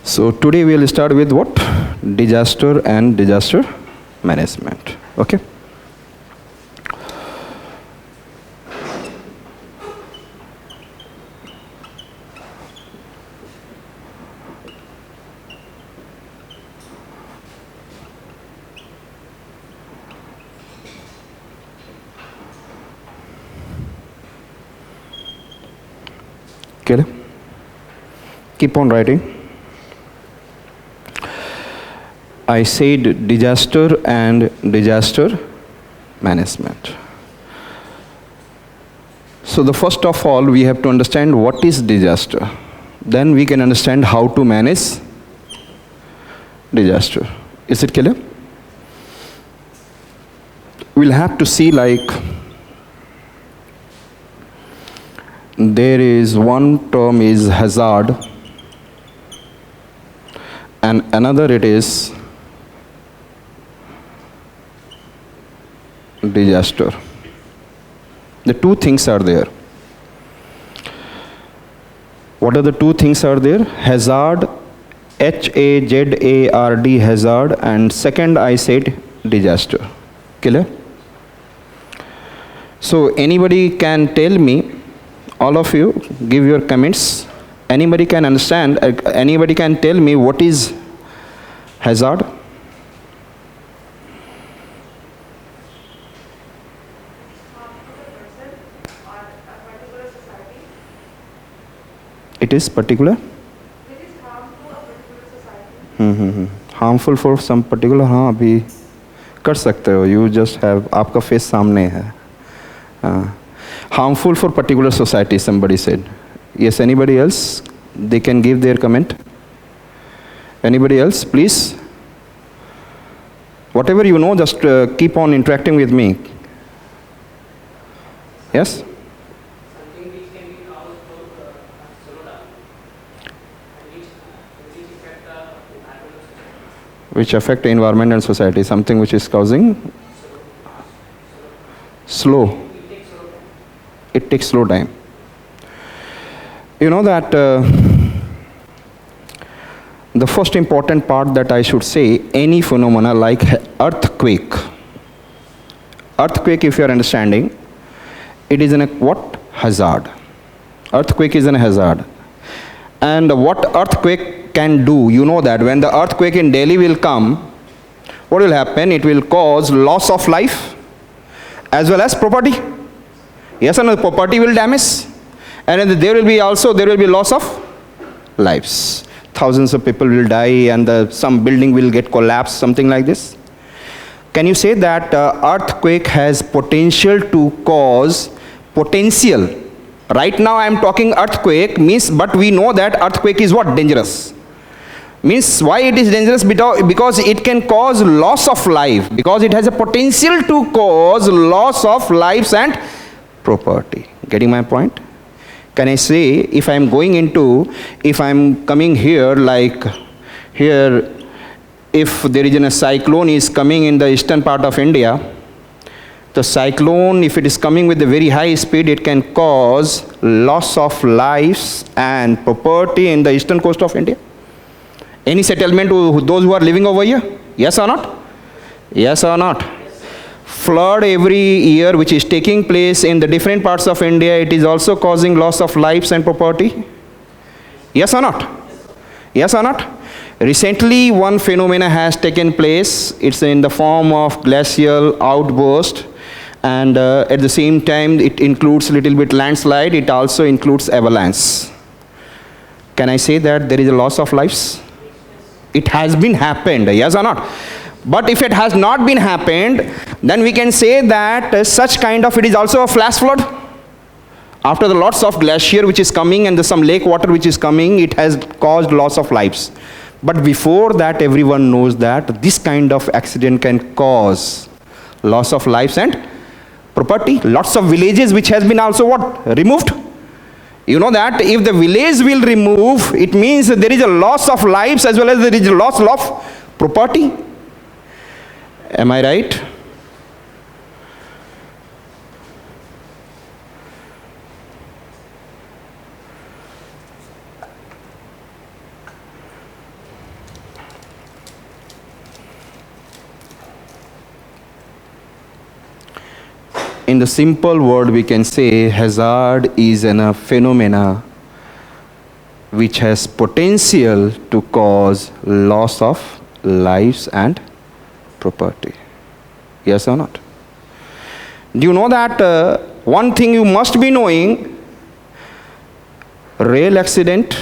So today we will start with what? Disaster and disaster management. Okay. Okay. Keep on writing. I said disaster and disaster management. So the first of all, we have to understand what is disaster. Then we can understand how to manage disaster. Is it clear? We'll have to see, like, there is one term is hazard and another it is disaster. The two things are there. What are the two things are there? Hazard, H-A-Z-A-R-D, hazard, and second I said disaster. Clear? So anybody can tell me, all of you give your comments. Anybody can understand, anybody can tell me what is hazard? It is particular? It is harmful to a particular society. Harmful for some particular, हाँ अभी कर सकते हो. You just have, आपका face सामने है. Harmful for particular society, somebody said. Yes, anybody else? They can give their comment. Anybody else, please? Whatever you know, just keep on interacting with me. Yes? Something which can be caused for slow down, and which affect the environment. Which affect the environment and society. Something which is causing slow. It takes slow time. You know that the first important part that I should say, any phenomena like earthquake. Earthquake, if you are understanding, it is in a what? Hazard. Earthquake is in a hazard. And what earthquake can do, you know that when the earthquake in Delhi will come, what will happen? It will cause loss of life as well as property. Yes, and the property will damage, and there will be loss of lives. Thousands of people will die, and some building will get collapsed, something like this. Can you say that earthquake has potential to cause potential? Right now I am talking earthquake means, but we know that earthquake is what? Dangerous. Means why it is dangerous? Because it can cause loss of life, because it has a potential to cause loss of lives and property. Getting my point? Can I say, if I am coming here, like here, if there is a cyclone is coming in the eastern part of India, the cyclone, if it is coming with a very high speed, it can cause loss of lives and property in the eastern coast of India. Any settlement to those who are living over here? Yes or not? Yes or not? Flood every year which is taking place in the different parts of India, it is also causing loss of lives and property. Yes or not? Yes or not? Recently one phenomena has taken place. It's in the form of glacial outburst, and at the same time it includes little bit landslide. It also includes avalanche. Can I say that there is a loss of lives? It has been happened, yes or not? But if it has not been happened, then we can say that such kind of, it is also a flash flood. After the lots of glacier which is coming and some lake water which is coming, it has caused loss of lives. But before that, everyone knows that this kind of accident can cause loss of lives and property. Lots of villages which has been also what? Removed. You know that if the village will remove, it means there is a loss of lives as well as there is a loss of property. Am I right? in the simple word we can say hazard is a phenomena which has potential to cause loss of lives and property. Yes or not? Do you know that one thing you must be knowing, rail accident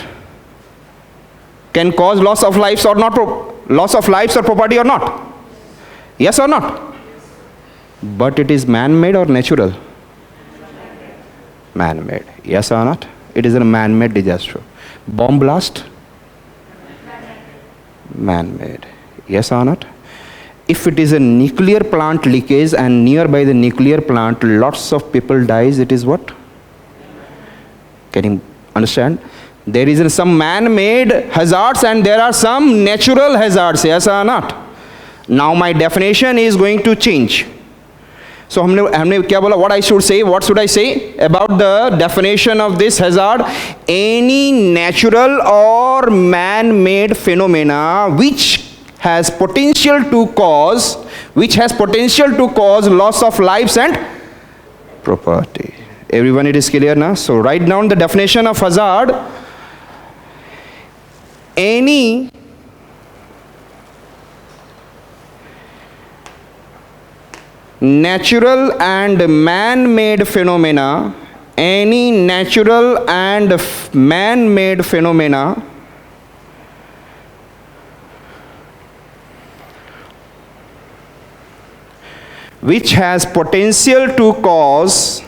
can cause loss of lives or not, loss of lives or property or not? Yes or not? But it is man-made or natural? Man-made. Yes or not? It is a man-made disaster. Bomb blast? Man-made. Yes or not? If it is a nuclear plant leakage and nearby the nuclear plant lots of people dies, it is what? Can you understand? There is some man-made hazards and there are some natural hazards. Yes or not? Now my definition is going to change. So हमने क्या बोला? What I should say? What should I say about the definition of this hazard? Any natural or man-made phenomena which has potential to cause loss of lives and property. Everyone, it is clear now? So write down the definition of hazard. Any natural and man-made phenomena, any natural and man-made phenomena which has potential to cause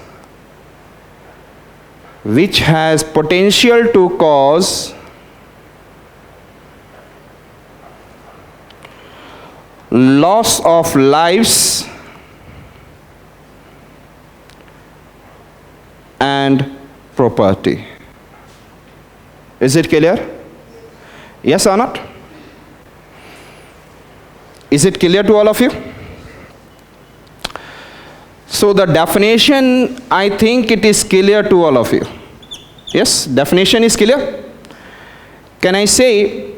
loss of lives and property. Is it clear? Yes or not? Is it clear to all of you? So the definition, I think it is clear to all of you. Yes, definition is clear. Can I say,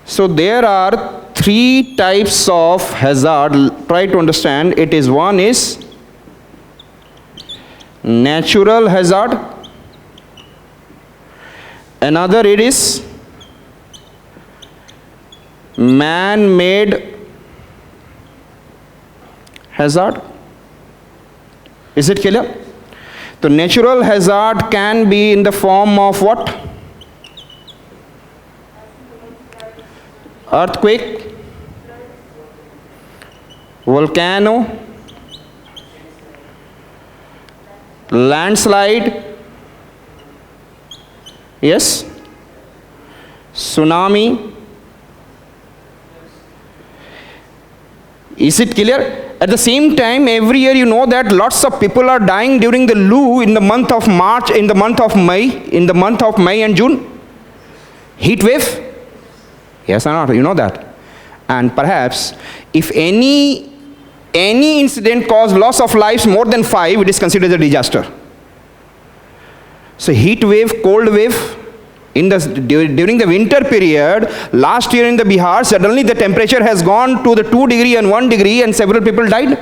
so there are three types of hazard. Try to understand. It is one is natural hazard, another it is man-made hazard. Is it clear? The natural hazard can be in the form of what? Earthquake, volcano, landslide, yes, tsunami. Is it clear? At the same time, every year you know that lots of people are dying during the Lu in the month of March, in the month of May and June. Heat wave. Yes or not? You know that. And perhaps if any incident cause loss of lives more than 5, it is considered a disaster. So heat wave, cold wave, during the winter period, last year in the Bihar, suddenly the temperature has gone to the 2 degree and 1 degree and several people died.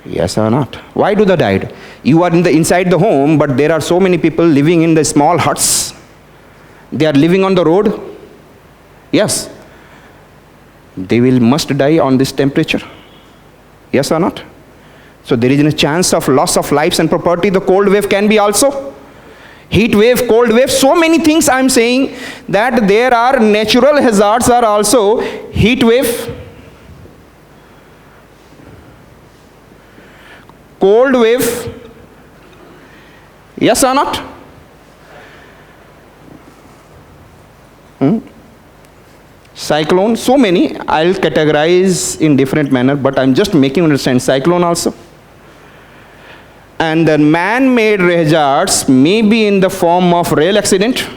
Yes or not? Why do they died? You are inside the home, but there are so many people living in the small huts. They are living on the road. Yes. They must die on this temperature. Yes or not? So there is a chance of loss of lives and property. The cold wave can be also. Heat wave, cold wave, so many things I am saying that there are natural hazards are also heat wave, cold wave. Yes or not? Cyclone, so many. I'll categorize in different manner, but I'm just making you understand. Cyclone also. And the man-made hazards may be in the form of rail accident.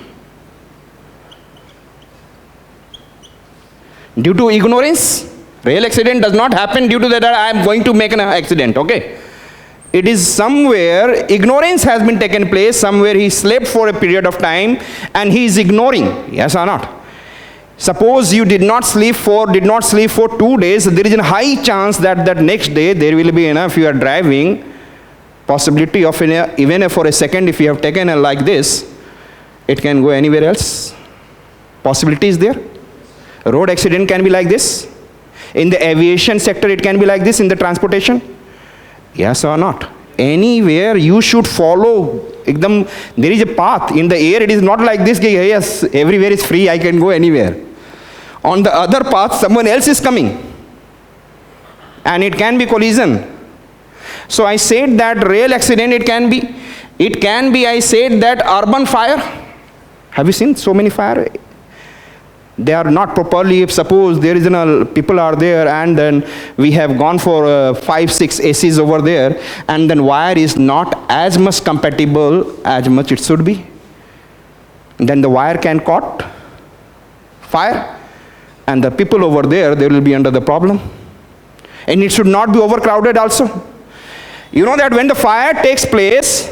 Due to ignorance, rail accident does not happen due to that I am going to make an accident, okay? It is somewhere ignorance has been taken place, somewhere he slept for a period of time and he is ignoring, yes or not? Suppose you did not sleep for 2 days, there is a high chance that next day there will be enough. You are driving, possibility of even for a second, if you have taken a like this, it can go anywhere else. Possibility is there. Road accident can be like this. In the aviation sector, it can be like this. In the transportation, yes or not? Anywhere you should follow. There is a path in the air. It is not like this. Yes, everywhere is free. I can go anywhere. On the other path, someone else is coming, and it can be collision. So I said that rail accident. It can be. I said that urban fire. Have you seen so many fire? They are not properly. If suppose there is people are there, and then we have gone for 5, 6 ACs over there, and then wire is not as much compatible as much it should be. Then the wire can caught fire, and the people over there, they will be under the problem. And it should not be overcrowded also. You know that when the fire takes place,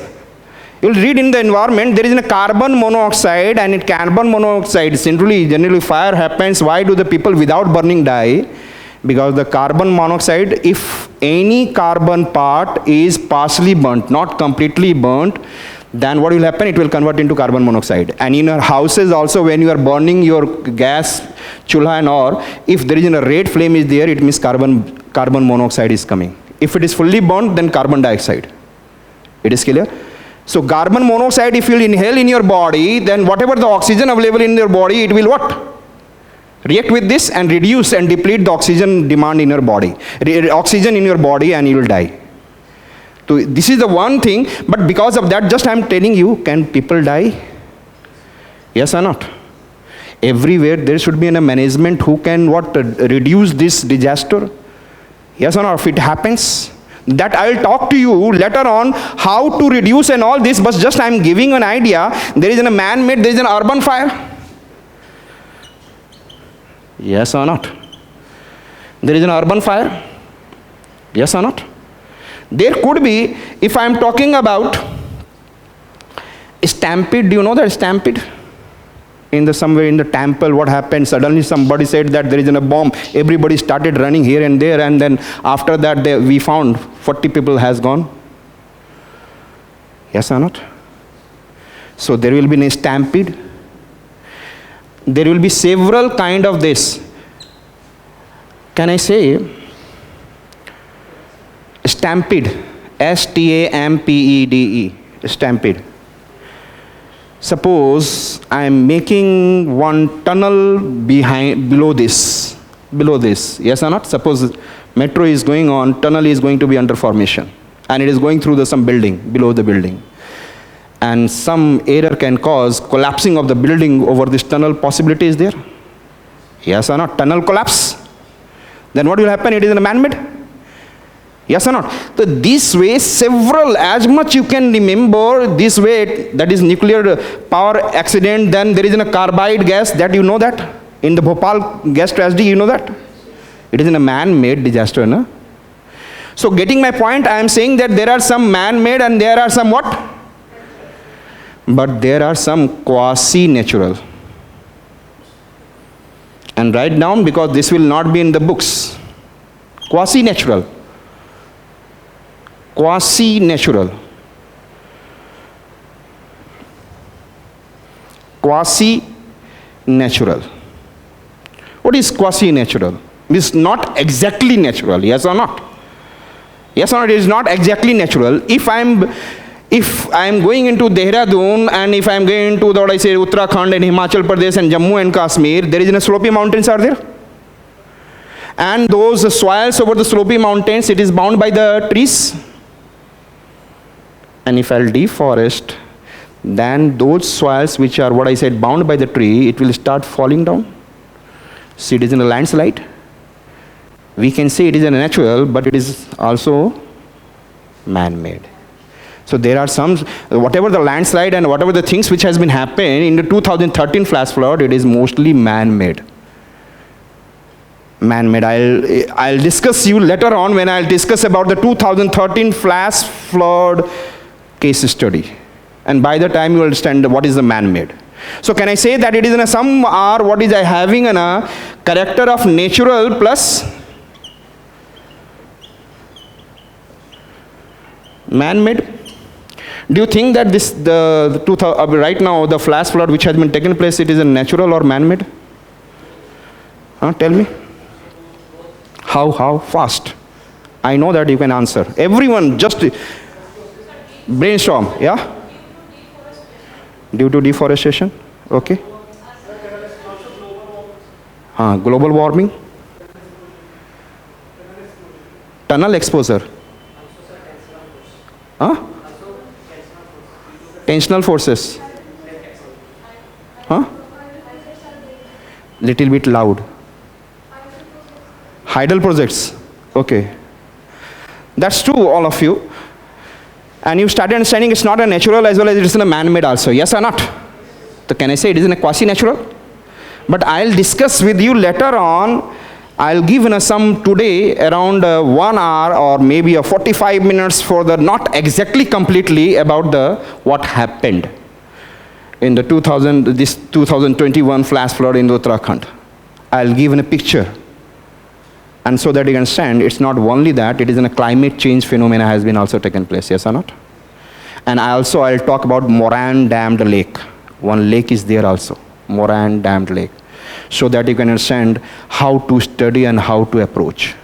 you will read in the environment, there is a carbon monoxide, and in carbon monoxide, generally fire happens. Why do the people without burning die? Because the carbon monoxide, if any carbon part is partially burnt, not completely burnt, then what will happen? It will convert into carbon monoxide. And in your houses also, when you are burning your gas, chulha and all, if there is a red flame is there, it means carbon monoxide is coming. If it is fully burnt, then carbon dioxide. It is clear? So carbon monoxide, if you inhale in your body, then whatever the oxygen available in your body, it will what? React with this and reduce and deplete the oxygen demand in your body. Oxygen in your body, and you will die. So this is the one thing, but because of that, just I am telling you, can people die? Yes or not? Everywhere there should be a management who can reduce this disaster. Yes or not? If it happens, that I will talk to you later on how to reduce and all this, but just I am giving an idea. There is a man-made, there is an urban fire. Yes or not? There is an urban fire. Yes or not? There could be, if I am talking about stampede, do you know that stampede? Somewhere in the temple, what happened? Suddenly somebody said that there is a bomb. Everybody started running here and there, and then after that we found 40 people has gone. Yes or not? So there will be a stampede. There will be several kind of this. Can I say stampede? S-T-A-M-P-E-D-E. Stampede. Suppose I am making one tunnel below this. Yes or not? Suppose metro is going on, tunnel is going to be under formation, and it is going through some building, below the building. And some error can cause collapsing of the building over this tunnel. Possibility is there? Yes or not? Tunnel collapse. Then what will happen? It is a man-made. Yes or not? So this way, several, as much you can remember, this way, that is nuclear power accident, then there is a carbide gas, that you know that? In the Bhopal gas tragedy, you know that? It is a man-made disaster, no? So getting my point, I am saying that there are some man-made and there are some what? But there are some quasi-natural. And write down, because this will not be in the books. Quasi-natural. Quasi-natural. Quasi-natural. What is quasi-natural? It is not exactly natural, yes or not? Yes or not? It is not exactly natural. If I am going into Dehradun, and if I am going into what I say Uttarakhand and Himachal Pradesh and Jammu and Kashmir, there is a slopey mountains are there. And those soils over the slopey mountains, it is bound by the trees. And if I'll deforest, then those soils which are what I said bound by the tree, it will start falling down. See, it is in a landslide. We can say it is a natural, but it is also man-made. So there are some, whatever the landslide and whatever the things which has been happening in the 2013 flash flood, it is mostly man-made. Man-made. I'll discuss you later on when I'll discuss about the 2013 flash flood case study. And by the time you understand what is the man-made. So can I say that it is in a sum R, what is I having in a character of natural plus man-made? Do you think that this, right now, the flash flood which has been taken place, it is a natural or man-made? Tell me. How fast? I know that you can answer. Everyone just brainstorm, yeah? Due to deforestation, okay. Global warming. Tunnel exposure. Tensional forces. Little bit loud. Hydel projects. Okay. That's true, all of you. And you started understanding it's not a natural as well as it's a man-made also. Yes or not? So can I say it is a quasi-natural? But I'll discuss with you later on. I'll give some today around 1 hour or maybe 45 minutes for the not exactly completely about the what happened in the 2021 flash flood in Uttarakhand. I'll give a picture. And so that you understand, it's not only that, it is in a climate change phenomena has been also taken place, yes or not? And I'll talk about Moran dammed lake. One lake is there also, Moran dammed lake. So that you can understand how to study and how to approach.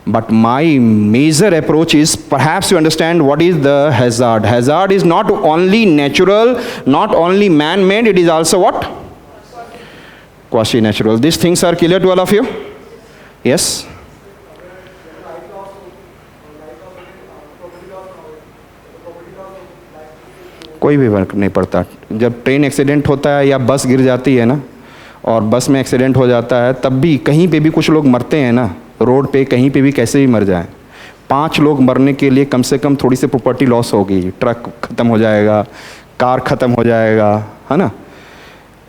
But my major approach is perhaps to understand what is the hazard. Hazard is not only natural, not only man-made, it is also what? Quasi-natural. These things are clear to all of you? Yes? कोई भी फर्क नहीं पड़ता. जब train accident होता है या बस गिर जाती है ना, और बस में एक्सीडेंट हो जाता है, तब भी कहीं पे भी कुछ लोग मरते हैं ना, रोड पे कहीं पे भी कैसे भी मर जाएं. 5 लोग मरने के लिए कम से कम थोड़ी सी प्रॉपर्टी लॉस होगी. ट्रक ख़त्म हो जाएगा, कार ख़त्म हो जाएगा, है ना,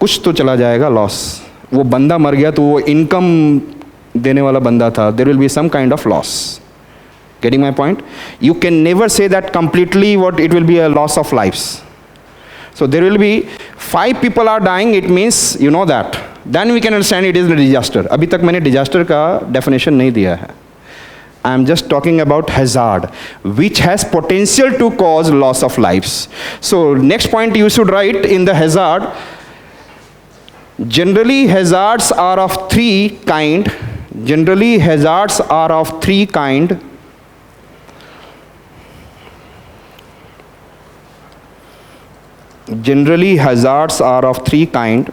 कुछ तो चला जाएगा लॉस. वो बंदा मर गया तो वो इनकम देने वाला बंदा था. There will be some kind of loss. Getting my point? You can never say that completely what it will be a loss of lives. So there will be 5 people are dying, it means you know that. Then we can understand it is a disaster. अभी तक मैंने disaster का definition नहीं दिया है. I am just talking about hazard, which has potential to cause loss of lives. So next point you should write in the hazard. Generally hazards are of 3 kind. Generally hazards are of 3 kind. Generally hazards are of 3 kind.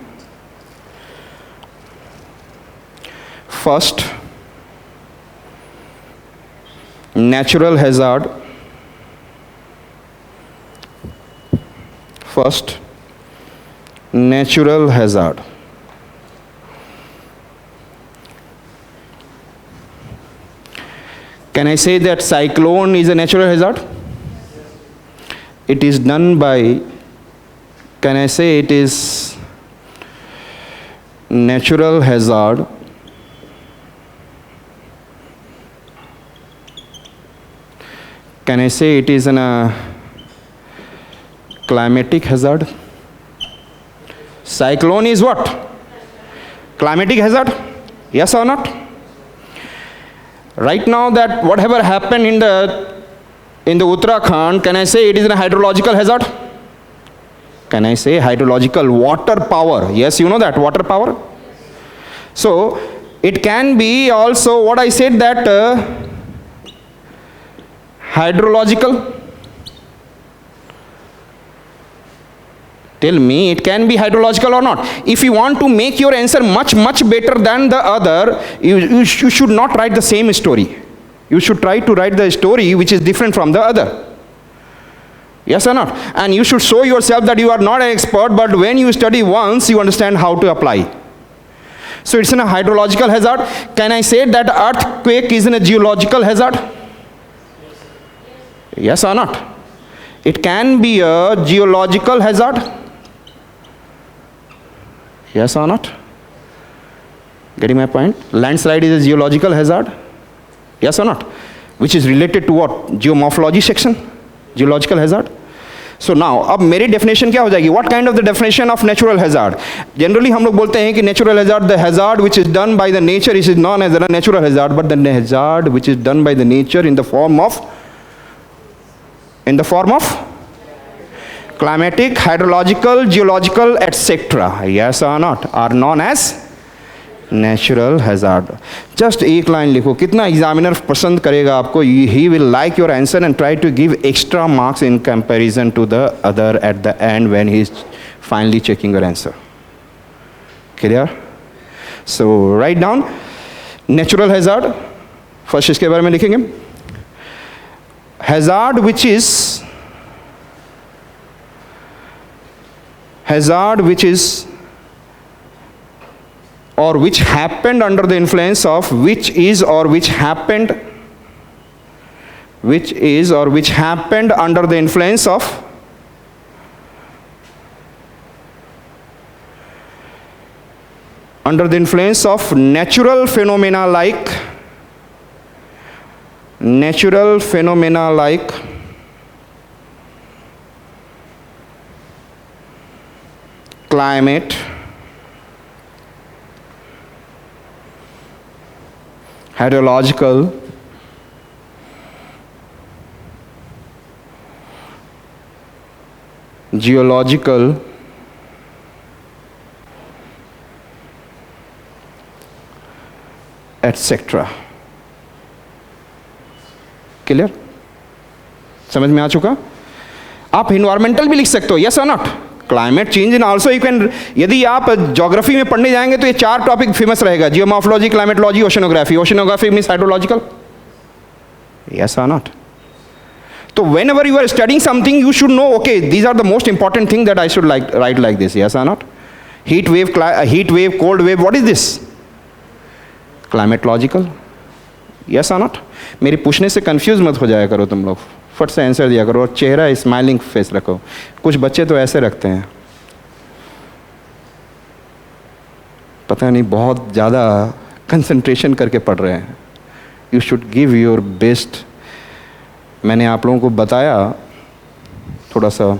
First, natural hazard. First, natural hazard. Can I say that cyclone is a natural hazard? It is done by, can I say it is natural hazard can I say it is a climatic hazard? Cyclone is what? Climatic hazard? Yes or not? Right now that whatever happened in the Uttarakhand, can I say it is a hydrological hazard? Can I say hydrological water power? Yes, you know that water power. So it can be also what I said that hydrological. Tell me, it can be hydrological or not. If you want to make your answer much better than the other, you should not write the same story. You should try to write the story which is different from the other. Yes or not? And you should show yourself that you are not an expert, but when you study once, you understand how to apply. So it's a hydrological hazard. Can I say that earthquake is a geological hazard? Yes or not? It can be a geological hazard. Yes or not? Getting my point? Landslide is a geological hazard. Yes or not? Which is related to what? Geomorphology section. Geological hazard. So now अब मेरी definition क्या हो जाएगी, what kind of the definition of natural hazard. Generally हम लोग बोलते हैं कि natural hazard, the hazard which is done by the nature is known as the natural hazard, but the hazard which is done by the nature in the form of climatic, hydrological, geological, etc. Yes or not, are known as natural hazard. Just एक line लिखो, कितना examiner पसंद करेगा आपको. He will like your answer and try to give extra marks in comparison to the other at the end when he is finally checking your answer. Clear? So write down natural hazard. First इसके बारे में लिखेंगे. Hazard which is or which happened under the influence of, which is or which happened under the influence of natural phenomena like climate, hydrological, geological, etc. Clear? समझ में आ चुका? आप environmental भी लिख सकते हो, yes or not. Climate change in also you can. यदि आप ज्योग्राफी में पढ़ने जाएंगे तो ये 4 टॉपिक फेमस रहेगा, geomorphology, climatology, oceanography. Oceanography means hydrological, yes or not. तो whenever you are studying something you should know, okay these are the most important thing that I should write like this, yes or not. Heat wave, cold wave, what is this? Climatological, yes or not. मेरे पूछने से confuse मत हो जाया करो तुम लोग, फट से आंसर दिया करो और चेहरा स्माइलिंग फेस रखो. कुछ बच्चे तो ऐसे रखते हैं, पता नहीं बहुत ज़्यादा कंसंट्रेशन करके पढ़ रहे हैं. You should give your best. मैंने आप लोगों को बताया थोड़ा सा